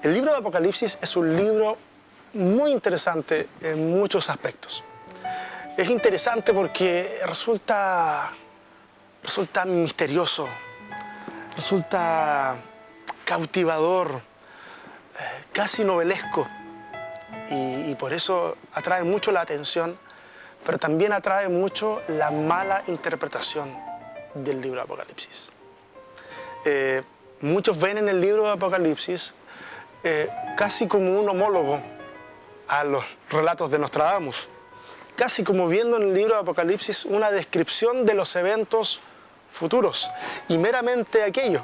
El libro de Apocalipsis es un libro muy interesante en muchos aspectos. Es interesante porque resulta misterioso, resulta cautivador, casi novelesco, y por eso atrae mucho la atención, pero también atrae mucho la mala interpretación del libro de Apocalipsis. Muchos ven en el libro de Apocalipsis casi como un homólogo a los relatos de Nostradamus, casi como viendo en el libro de Apocalipsis una descripción de los eventos futuros y meramente aquello.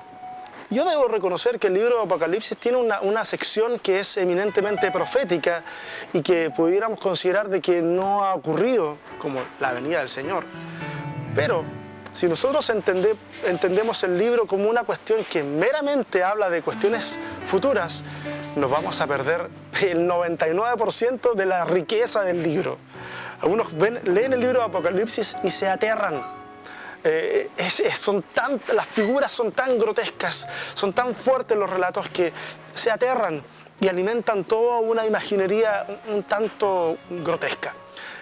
Yo debo reconocer que el libro de Apocalipsis tiene una sección que es eminentemente profética y que pudiéramos considerar de que no ha ocurrido, como la venida del Señor. Pero si nosotros entendemos el libro como una cuestión que meramente habla de cuestiones futuras, nos vamos a perder el 99% de la riqueza del libro. Algunos leen el libro de Apocalipsis y se aterran. Las figuras son tan grotescas, son tan fuertes los relatos que se aterran y alimentan toda una imaginería un tanto grotesca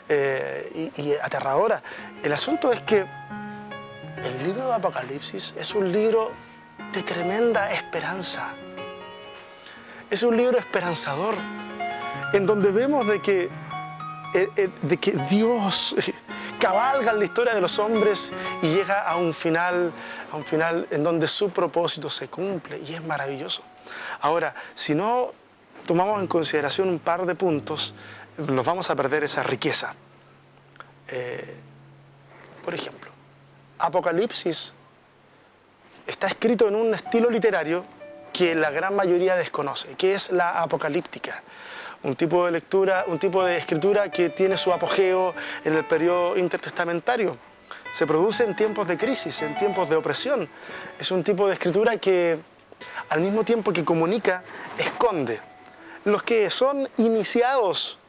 y aterradora. El asunto es que el libro de Apocalipsis es un libro de tremenda esperanza. Es un libro esperanzador, en donde vemos de que Dios cabalga en la historia de los hombres y llega a un final en donde su propósito se cumple, y es maravilloso. Ahora, si no tomamos en consideración un par de puntos, nos vamos a perder esa riqueza. Por ejemplo, Apocalipsis está escrito en un estilo literario que la gran mayoría desconoce, que es la apocalíptica. Un tipo de lectura, un tipo de escritura que tiene su apogeo en el periodo intertestamentario. Se produce en tiempos de crisis, en tiempos de opresión. Es un tipo de escritura que, al mismo tiempo que comunica, esconde. Los que son iniciados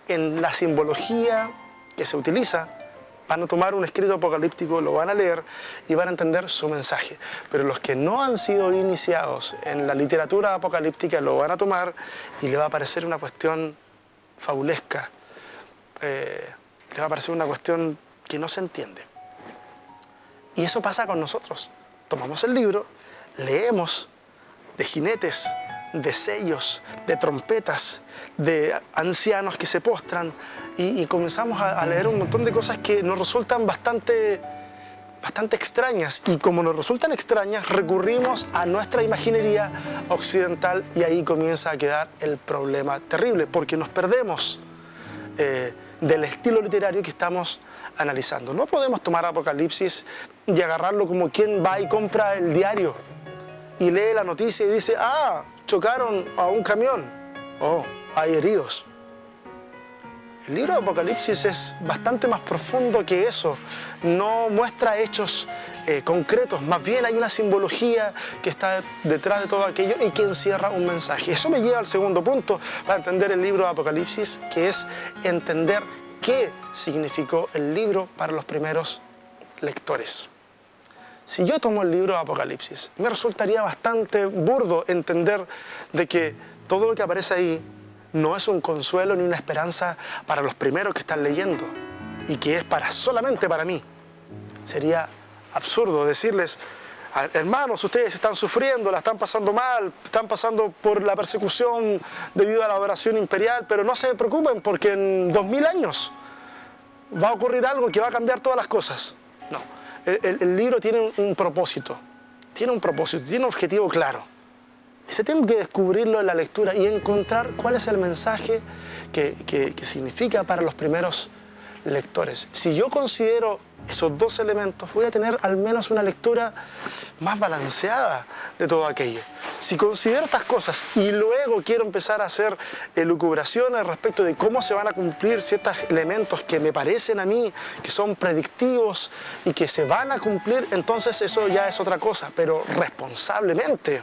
en la simbología que se utiliza van a tomar un escrito apocalíptico, lo van a leer y van a entender su mensaje. Pero los que no han sido iniciados en la literatura apocalíptica lo van a tomar y le va a parecer una cuestión fabulesca. Le va a parecer una cuestión que no se entiende. Y eso pasa con nosotros. Tomamos el libro, leemos de jinetes, de sellos, de trompetas, de ancianos que se postran y comenzamos a leer un montón de cosas que nos resultan bastante extrañas, y como nos resultan extrañas recurrimos a nuestra imaginería occidental y ahí comienza a quedar el problema terrible, porque nos perdemos del estilo literario que estamos analizando. No podemos tomar Apocalipsis y agarrarlo como quien va y compra el diario y lee la noticia y dice: ah, chocaron a un camión, oh, hay heridos. El libro de Apocalipsis es bastante más profundo que eso. No muestra hechos concretos, más bien hay una simbología que está detrás de todo aquello y que encierra un mensaje. Eso me lleva al segundo punto para entender el libro de Apocalipsis, que es entender qué significó el libro para los primeros lectores. Si yo tomo el libro de Apocalipsis, me resultaría bastante burdo entender de que todo lo que aparece ahí no es un consuelo ni una esperanza para los primeros que están leyendo y que es solamente para mí. Sería absurdo decirles: hermanos, ustedes están sufriendo, la están pasando mal, están pasando por la persecución debido a la adoración imperial, pero no se preocupen porque en 2000 años va a ocurrir algo que va a cambiar todas las cosas. No, el libro tiene un propósito, tiene un objetivo claro. Y se tiene que descubrirlo en la lectura y encontrar cuál es el mensaje que significa para los primeros lectores. Si yo considero esos dos elementos, voy a tener al menos una lectura más balanceada de todo aquello. Si considero estas cosas y luego quiero empezar a hacer elucubraciones respecto de cómo se van a cumplir ciertos elementos que me parecen a mí que son predictivos y que se van a cumplir, entonces eso ya es otra cosa, pero responsablemente.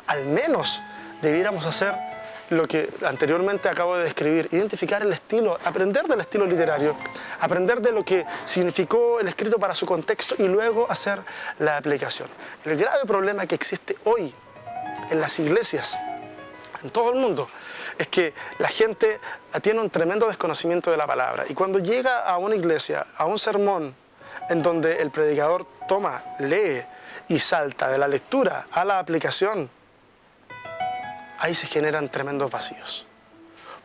Al menos debiéramos hacer lo que anteriormente acabo de describir: identificar el estilo, aprender del estilo literario, aprender de lo que significó el escrito para su contexto y luego hacer la aplicación. El grave problema que existe hoy en las iglesias en todo el mundo, es que la gente tiene un tremendo desconocimiento de la palabra. Y cuando llega a una iglesia, a un sermón, en donde el predicador toma, lee y salta de la lectura a la aplicación, ahí se generan tremendos vacíos.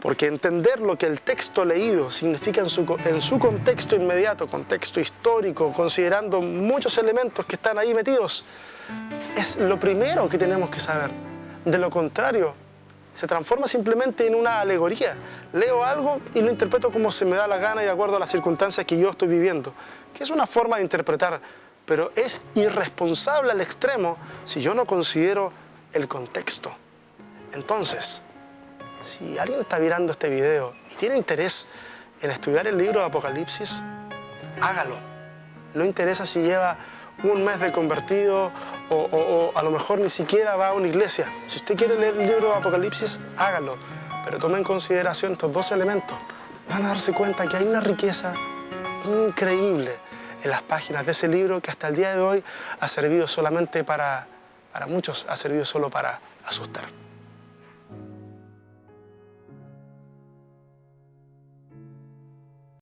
Porque entender lo que el texto leído significa en su contexto inmediato, contexto histórico, considerando muchos elementos que están ahí metidos, es lo primero que tenemos que saber. De lo contrario, se transforma simplemente en una alegoría. Leo algo y lo interpreto como se me da la gana y de acuerdo a las circunstancias que yo estoy viviendo, que es una forma de interpretar, pero es irresponsable al extremo si yo no considero el contexto. Entonces, si alguien está mirando este video y tiene interés en estudiar el libro de Apocalipsis, hágalo. No interesa si lleva un mes de convertido o a lo mejor ni siquiera va a una iglesia. Si usted quiere leer el libro de Apocalipsis, hágalo. Pero tome en consideración estos dos elementos. Van a darse cuenta que hay una riqueza increíble en las páginas de ese libro que hasta el día de hoy ha servido solamente para muchos, ha servido solo para asustar.